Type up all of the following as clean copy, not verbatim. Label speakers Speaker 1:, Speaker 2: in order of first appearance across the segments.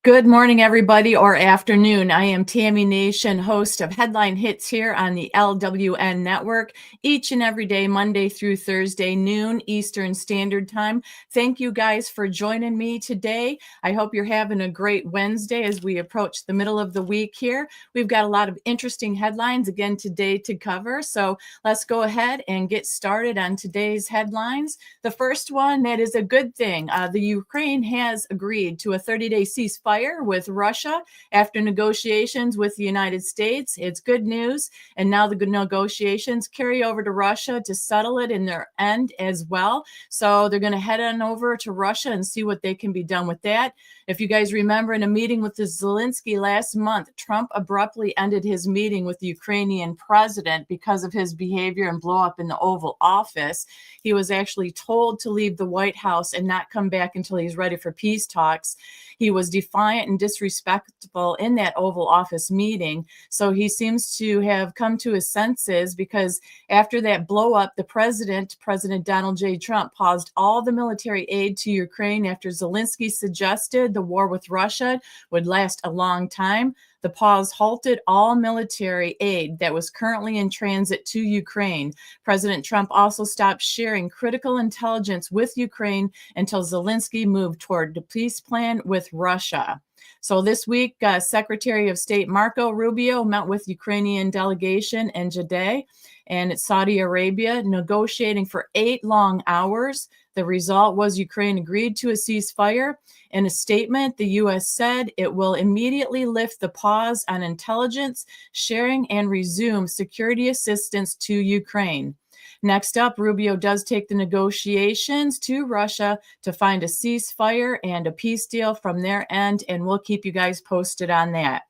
Speaker 1: Good morning, everybody, or afternoon. I am Tammy Nation, host of Headline Hits here on the LWN Network, each and every day, Monday through Thursday, noon Eastern Standard Time. Thank you guys for joining me today. I hope you're having a great Wednesday as we approach the middle of the week here. We've got a lot of interesting headlines again today to cover, so let's go ahead and get started on today's headlines. The first one, that is a good thing. The Ukraine has agreed to a 30-day ceasefire with Russia after negotiations with the United States. It's good news. And now the negotiations carry over to Russia to settle it in their end as well. So they're going to head on over to Russia and see what they can be done with that. If you guys remember, in a meeting with Zelensky last month, Trump abruptly ended his meeting with the Ukrainian president because of his behavior and blow up in the Oval Office. He was actually told to leave the White House and not come back until he's ready for peace talks. He was defiant and disrespectful in that Oval Office meeting. So he seems to have come to his senses, because after that blow up, the President Donald J. Trump, paused all the military aid to Ukraine after Zelensky suggested the war with Russia would last a long time. The pause halted all military aid that was currently in transit to Ukraine. President Trump also stopped sharing critical intelligence with Ukraine until Zelensky moved toward the peace plan with Russia. So this week, Secretary of State Marco Rubio met with Ukrainian delegation in Jeddah and Saudi Arabia, negotiating for 8 long hours. The result was Ukraine agreed to a ceasefire. In a statement, the U.S. said it will immediately lift the pause on intelligence sharing and resume security assistance to Ukraine. Next up, Rubio does take the negotiations to Russia to find a ceasefire and a peace deal from their end, and we'll keep you guys posted on that.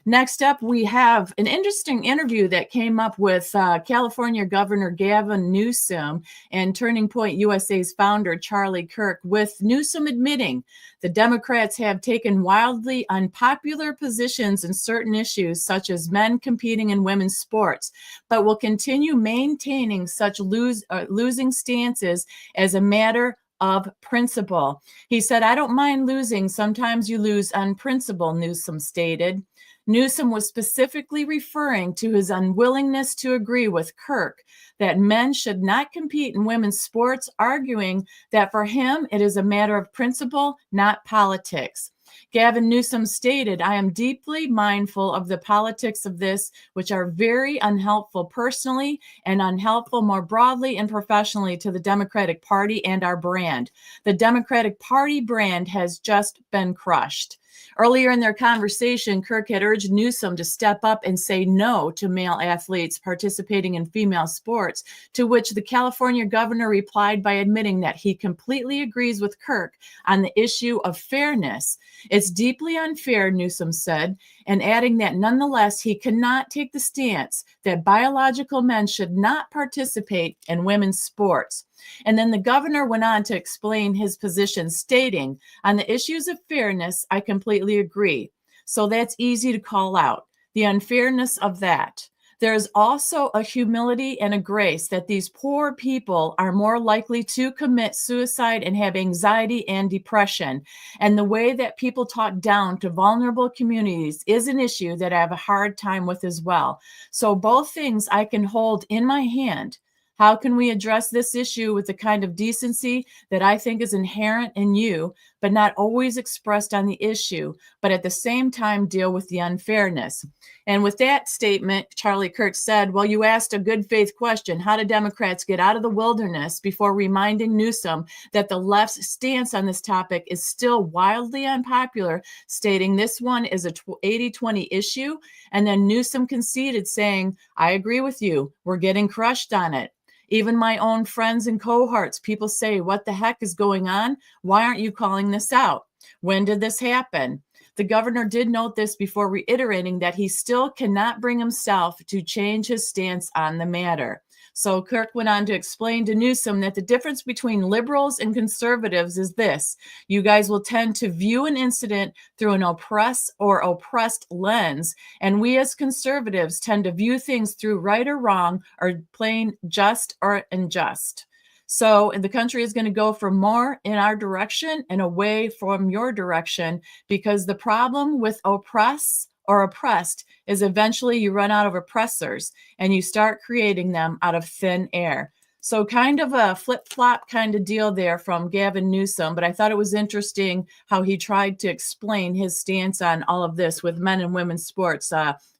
Speaker 1: Next up, we have an interesting interview that came up with California Governor Gavin Newsom and Turning Point USA's founder, Charlie Kirk, with Newsom admitting the Democrats have taken wildly unpopular positions in certain issues, such as men competing in women's sports, but will continue maintaining such losing stances as a matter of principle. He said, "I don't mind losing. Sometimes you lose on principle," Newsom stated. Newsom was specifically referring to his unwillingness to agree with Kirk that men should not compete in women's sports, arguing that for him it is a matter of principle, not politics. Gavin Newsom stated, "I am deeply mindful of the politics of this, which are very unhelpful personally and unhelpful more broadly and professionally to the Democratic Party and our brand. The Democratic Party brand has just been crushed." Earlier in their conversation, Kirk had urged Newsom to step up and say no to male athletes participating in female sports, to which the California governor replied by admitting that he completely agrees with Kirk on the issue of fairness. "It's deeply unfair," Newsom said, and adding that nonetheless he cannot take the stance that biological men should not participate in women's sports. And then the governor went on to explain his position, stating, "On the issues of fairness, I completely agree. So that's easy to call out, the unfairness of that. There is also a humility and a grace that these poor people are more likely to commit suicide and have anxiety and depression. And the way that people talk down to vulnerable communities is an issue that I have a hard time with as well. So both things I can hold in my hand. How can we address this issue with the kind of decency that I think is inherent in you, but not always expressed on the issue, but at the same time deal with the unfairness?" And with that statement, Charlie Kirk said, "Well, you asked a good faith question. How do Democrats get out of the wilderness?" before reminding Newsom that the left's stance on this topic is still wildly unpopular, stating this one is a 80-20 issue. And then Newsom conceded, saying, "I agree with you. We're getting crushed on it. Even my own friends and cohorts, people say, what the heck is going on? Why aren't you calling this out? When did this happen?" The governor did note this before reiterating that he still cannot bring himself to change his stance on the matter. So Kirk went on to explain to Newsom that the difference between liberals and conservatives is this: you guys will tend to view an incident through an oppressed lens, and we as conservatives tend to view things through right or wrong or plain just or unjust. So the country is going to go for more in our direction and away from your direction, because the problem with oppress or oppressed is eventually you run out of oppressors and you start creating them out of thin air. So kind of a flip-flop kind of deal there from Gavin Newsom, but I thought it was interesting how he tried to explain his stance on all of this with men and women's sports.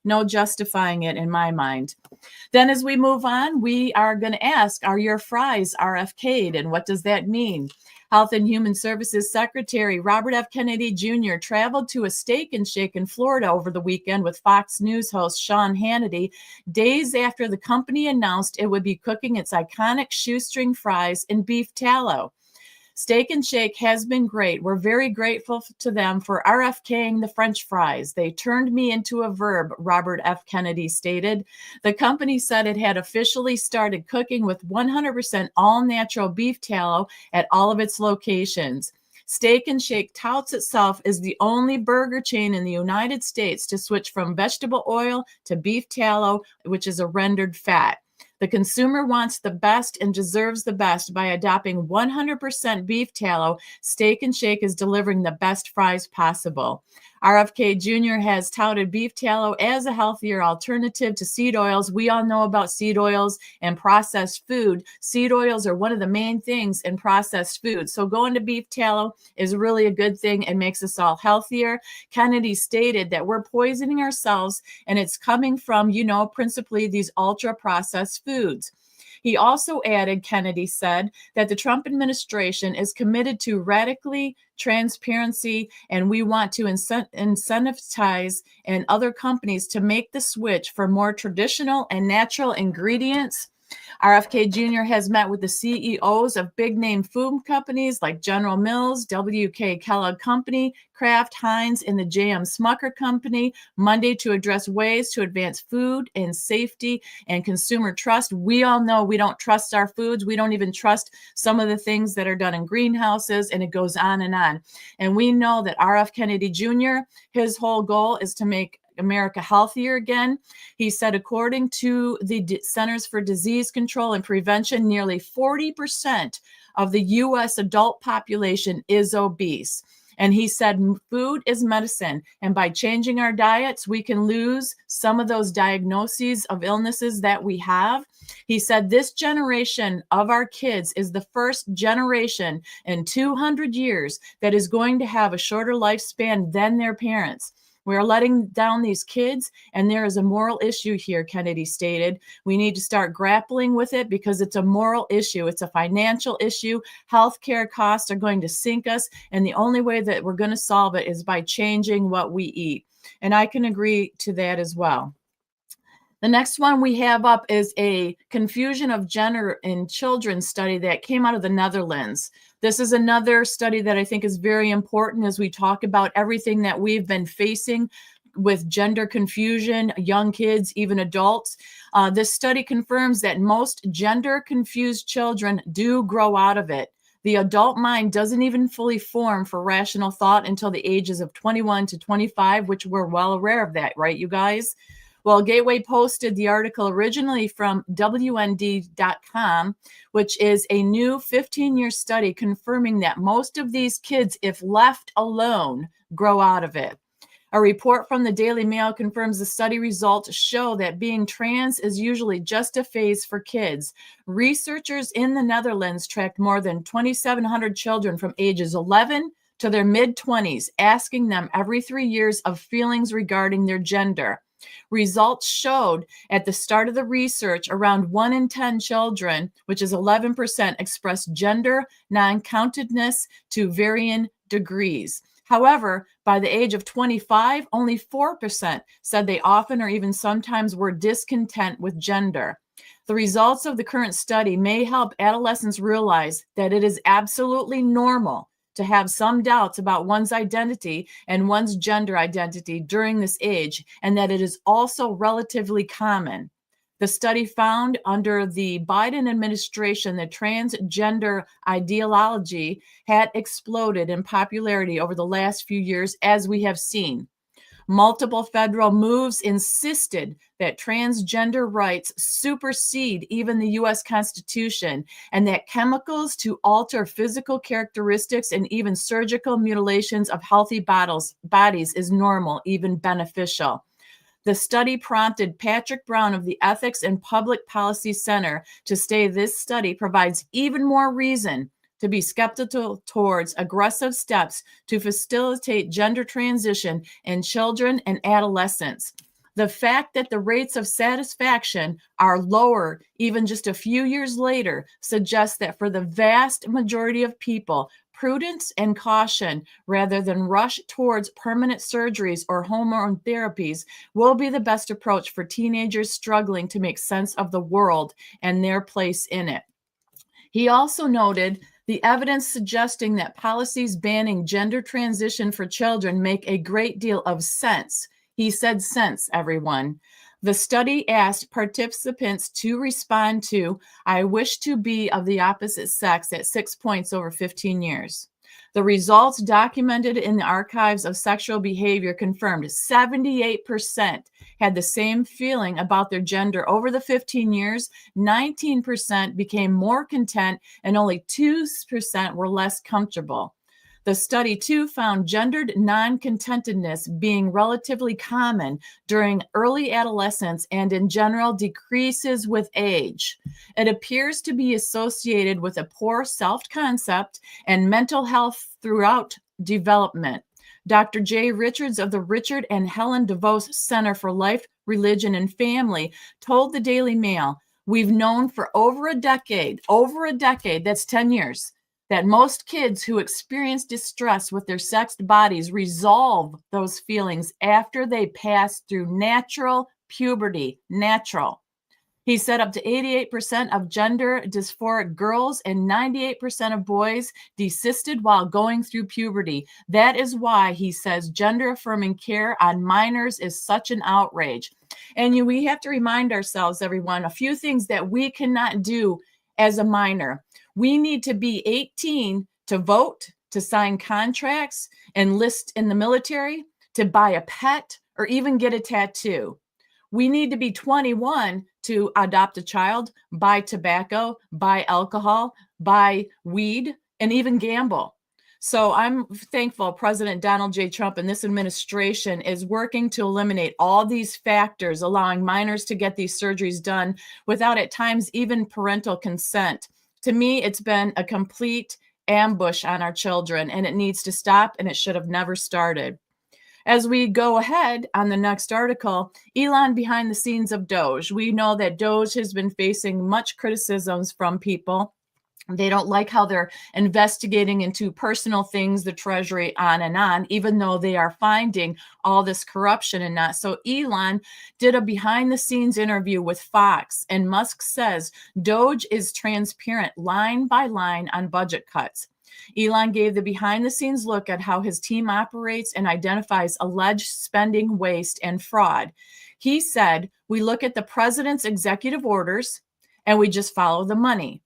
Speaker 1: No justifying it in my mind. Then as we move on, we are going to ask, are your fries RFK'd, and what does that mean? Health and Human Services Secretary Robert F. Kennedy Jr. traveled to a Steak and Shake in Florida over the weekend with Fox News host Sean Hannity, days after the company announced it would be cooking its iconic shoestring fries in beef tallow. Steak and Shake has been great. We're very grateful to them for RFKing the French fries. They turned me into a verb, Robert F. Kennedy stated. The company said it had officially started cooking with 100% all-natural beef tallow at all of its locations. Steak and Shake touts itself as the only burger chain in the United States to switch from vegetable oil to beef tallow, which is a rendered fat. The consumer wants the best and deserves the best. By adopting 100% beef tallow, Steak and Shake is delivering the best fries possible. RFK Jr. has touted beef tallow as a healthier alternative to seed oils. We all know about seed oils and processed food. Seed oils are one of the main things in processed food. So going to beef tallow is really a good thing and makes us all healthier. Kennedy stated that we're poisoning ourselves, and it's coming from, principally these ultra-processed foods. He also added, Kennedy said, that the Trump administration is committed to radically transparency, and we want to incentivize and other companies to make the switch for more traditional and natural ingredients. RFK Jr. has met with the CEOs of big-name food companies like General Mills, WK Kellogg Company, Kraft Heinz, and the J.M. Smucker Company Monday to address ways to advance food and safety and consumer trust. We all know we don't trust our foods. We don't even trust some of the things that are done in greenhouses, and it goes on and on. And we know that RF Kennedy Jr., his whole goal is to make America healthier again. He said, according to the Centers for Disease Control and Prevention, nearly 40% of the U.S. adult population is obese. And he said, food is medicine. And by changing our diets, we can lose some of those diagnoses of illnesses that we have. He said, this generation of our kids is the first generation in 200 years that is going to have a shorter lifespan than their parents. We're letting down these kids, and there is a moral issue here, Kennedy stated. We need to start grappling with it because it's a moral issue. It's a financial issue. Healthcare costs are going to sink us, and the only way that we're going to solve it is by changing what we eat. And I can agree to that as well. The next one we have up is a confusion of gender in children study that came out of the Netherlands. This is another study that I think is very important as we talk about everything that we've been facing with gender confusion, young kids, even adults. This study confirms that most gender confused children do grow out of it. The adult mind doesn't even fully form for rational thought until the ages of 21 to 25, which we're well aware of that, right, you guys? Well, Gateway posted the article originally from WND.com, which is a new 15-year study confirming that most of these kids, if left alone, grow out of it. A report from the Daily Mail confirms the study results show that being trans is usually just a phase for kids. Researchers in the Netherlands tracked more than 2,700 children from ages 11 to their mid-20s, asking them every 3 years of feelings regarding their gender. Results showed at the start of the research around 1 in 10 children, which is 11%, expressed gender non-countedness to varying degrees. However, by the age of 25, only 4% said they often or even sometimes were discontent with gender. The results of the current study may help adolescents realize that it is absolutely normal to have some doubts about one's identity and one's gender identity during this age, and that it is also relatively common. The study found under the Biden administration that transgender ideology had exploded in popularity over the last few years, as we have seen. Multiple federal moves insisted that transgender rights supersede even the U.S. Constitution, and that chemicals to alter physical characteristics and even surgical mutilations of healthy bodies is normal, even beneficial. The study prompted Patrick Brown of the Ethics and Public Policy Center to say this study provides even more reason to be skeptical towards aggressive steps to facilitate gender transition in children and adolescents. The fact that the rates of satisfaction are lower even just a few years later suggests that for the vast majority of people, prudence and caution rather than rush towards permanent surgeries or hormone therapies will be the best approach for teenagers struggling to make sense of the world and their place in it. He also noted the evidence suggesting that policies banning gender transition for children make a great deal of sense. He said sense, everyone. The study asked participants to respond to, "I wish to be of the opposite sex" at 6 points over 15 years. The results documented in the archives of sexual behavior confirmed 78% had the same feeling about their gender over the 15 years, 19% became more content, and only 2% were less comfortable. The study, too, found gendered non-contentedness being relatively common during early adolescence and in general decreases with age. It appears to be associated with a poor self-concept and mental health throughout development. Dr. Jay Richards of the Richard and Helen DeVos Center for Life, Religion, and Family told the Daily Mail, "We've known for over a decade, that's 10 years, that most kids who experience distress with their sexed bodies resolve those feelings after they pass through natural puberty." Natural. He said up to 88% of gender dysphoric girls and 98% of boys desisted while going through puberty. That is why, he says, gender affirming care on minors is such an outrage. And we have to remind ourselves, everyone, a few things that we cannot do as a minor. We need to be 18 to vote, to sign contracts, enlist in the military, to buy a pet, or even get a tattoo. We need to be 21 to adopt a child, buy tobacco, buy alcohol, buy weed, and even gamble. So I'm thankful President Donald J. Trump and this administration is working to eliminate all these factors, allowing minors to get these surgeries done without at times even parental consent. To me, it's been a complete ambush on our children, and it needs to stop, and it should have never started. As we go ahead on the next article, Elon behind the scenes of Doge. We know that Doge has been facing much criticisms from people. They don't like how they're investigating into personal things, the Treasury, on, even though they are finding all this corruption and not. So Elon did a behind the scenes interview with Fox, and Musk says Doge is transparent line by line on budget cuts. Elon gave the behind the scenes look at how his team operates and identifies alleged spending waste and fraud. He said, "We look at the president's executive orders and we just follow the money.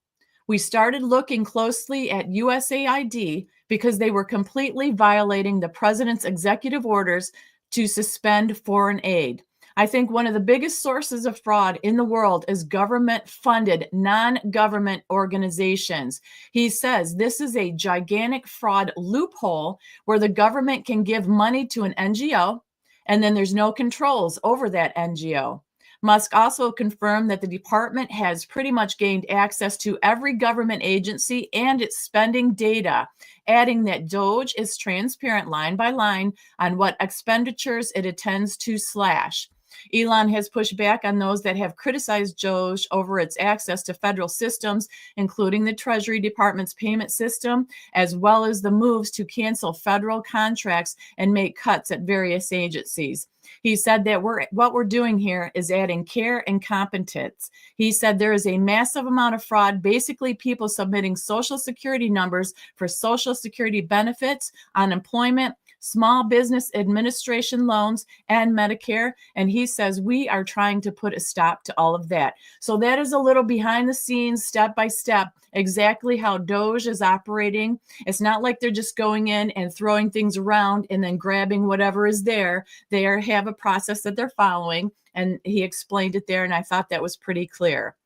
Speaker 1: We started looking closely at USAID because they were completely violating the president's executive orders to suspend foreign aid. I think one of the biggest sources of fraud in the world is government-funded, non-government organizations." He says this is a gigantic fraud loophole where the government can give money to an NGO, and then there's no controls over that NGO. Musk also confirmed that the department has pretty much gained access to every government agency and its spending data, adding that Doge is transparent line by line on what expenditures it intends to slash. Elon has pushed back on those that have criticized Doge over its access to federal systems, including the Treasury Department's payment system, as well as the moves to cancel federal contracts and make cuts at various agencies. He said that what we're doing here is adding care and competence. He said there is a massive amount of fraud, basically people submitting Social Security numbers for Social Security benefits, unemployment, Small Business Administration loans, and Medicare. And he says we are trying to put a stop to all of that. So that is a little behind the scenes, step by step, exactly how DOGE is operating. It's not like they're just going in and throwing things around and then grabbing whatever is there. They have a process that they're following, and he explained it there, and I thought that was pretty clear.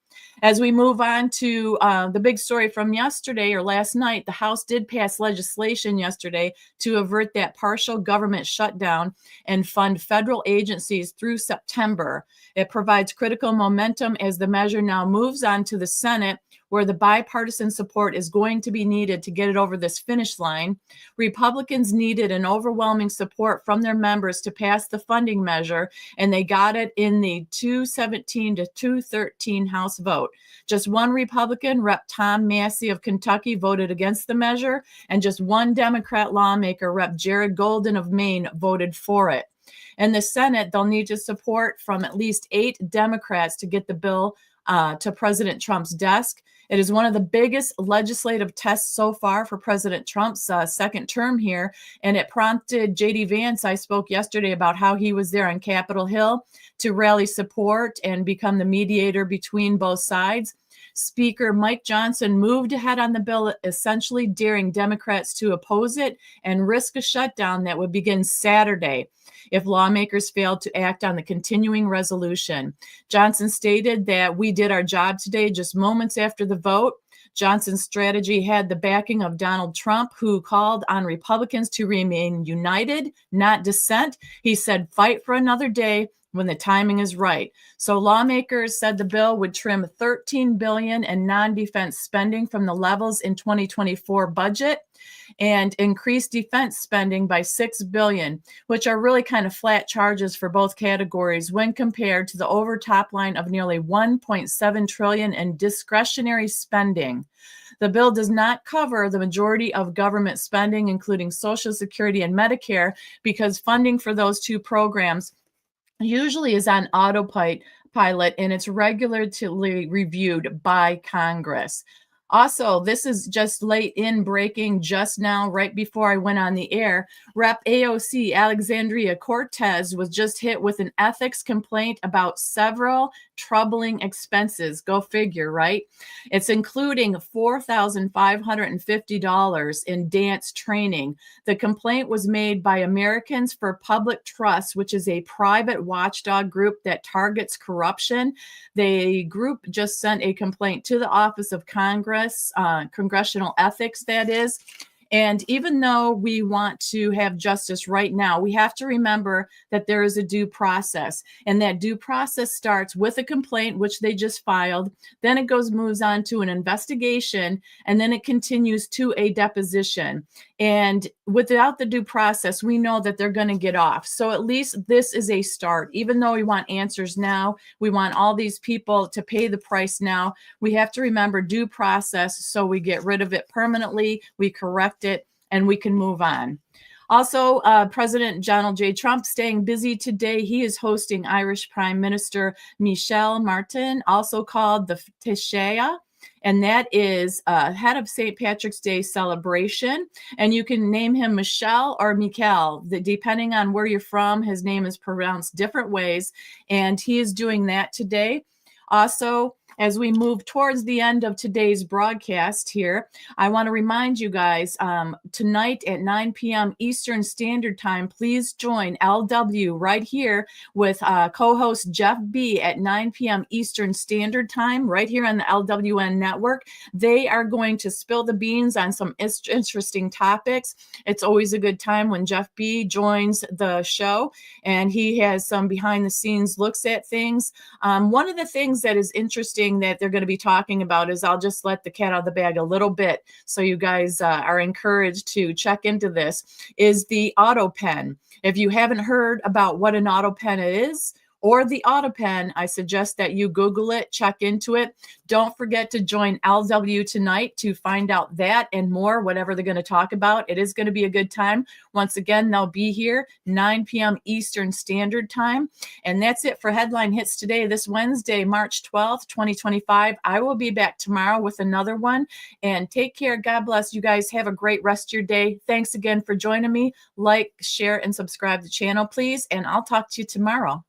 Speaker 1: As we move on to the big story from yesterday or last night, the House did pass legislation yesterday to avert that partial government shutdown and fund federal agencies through September. It provides critical momentum as the measure now moves on to the Senate, where the bipartisan support is going to be needed to get it over this finish line. Republicans needed an overwhelming support from their members to pass the funding measure, and they got it in the 217 to 213 House vote. Just one Republican, Rep. Tom Massey of Kentucky, voted against the measure, and just one Democrat lawmaker, Rep. Jared Golden of Maine, voted for it. In the Senate, they'll need to support from at least 8 Democrats to get the bill to President Trump's desk. It is one of the biggest legislative tests so far for President Trump's second term here, and it prompted J.D. Vance. I spoke yesterday about how he was there on Capitol Hill to rally support and become the mediator between both sides. Speaker Mike Johnson moved ahead on the bill, essentially daring Democrats to oppose it and risk a shutdown that would begin Saturday if lawmakers failed to act on the continuing resolution. Johnson stated that we did our job today just moments after the vote. Johnson's strategy had the backing of Donald Trump, who called on Republicans to remain united, not dissent. He said, fight for another day when the timing is right. So lawmakers said the bill would trim $13 billion in non-defense spending from the levels in 2024 budget and increase defense spending by $6 billion, which are really kind of flat charges for both categories when compared to the over top line of nearly $1.7 trillion in discretionary spending. The bill does not cover the majority of government spending, including Social Security and Medicare, because funding for those two programs usually is on autopilot, and it's regularly reviewed by Congress. Also, this is just late in breaking just now, right before I went on the air. Rep. AOC Alexandria Cortez was just hit with an ethics complaint about several troubling expenses. Go figure, right? It's including $4,550 in dance training. The complaint was made by Americans for Public Trust, which is a private watchdog group that targets corruption. The group just sent a complaint to the Office of Congress, Congressional Ethics, that is. And even though we want to have justice right now, we have to remember that there is a due process, and that due process starts with a complaint, which they just filed. Then it moves on to an investigation, and then it continues to a deposition. And without the due process, we know that they're going to get off. So at least this is a start. Even though we want answers now, we want all these people to pay the price now, we have to remember due process so we get rid of it permanently, we correct it, and we can move on. Also, President Donald J. Trump staying busy today. He is hosting Irish Prime Minister Michel Martin, also called the Taoiseach. And that is head of St. Patrick's Day celebration. And you can name him Michelle or Mikel. Depending on where you're from, his name is pronounced different ways. And he is doing that today. Also, as we move towards the end of today's broadcast here, I want to remind you guys, tonight at 9 p.m. Eastern Standard Time, please join LW right here with co-host Jeff B. at 9 p.m. Eastern Standard Time, right here on the LWN network. They are going to spill the beans on some interesting topics. It's always a good time when Jeff B. joins the show, and he has some behind-the-scenes looks at things. One of the things that is interesting that they're going to be talking about is, I'll just let the cat out of the bag a little bit so you guys are encouraged to check into this, is the auto pen. If you haven't heard about what an auto pen is, or the AutoPen, I suggest that you Google it, check into it. Don't forget to join LW tonight to find out that and more, whatever they're going to talk about. It is going to be a good time. Once again, they'll be here 9 p.m. Eastern Standard Time. And that's it for Headline Hits today, this Wednesday, March 12th, 2025. I will be back tomorrow with another one. And take care. God bless you guys. Have a great rest of your day. Thanks again for joining me. Like, share, and subscribe to the channel, please. And I'll talk to you tomorrow.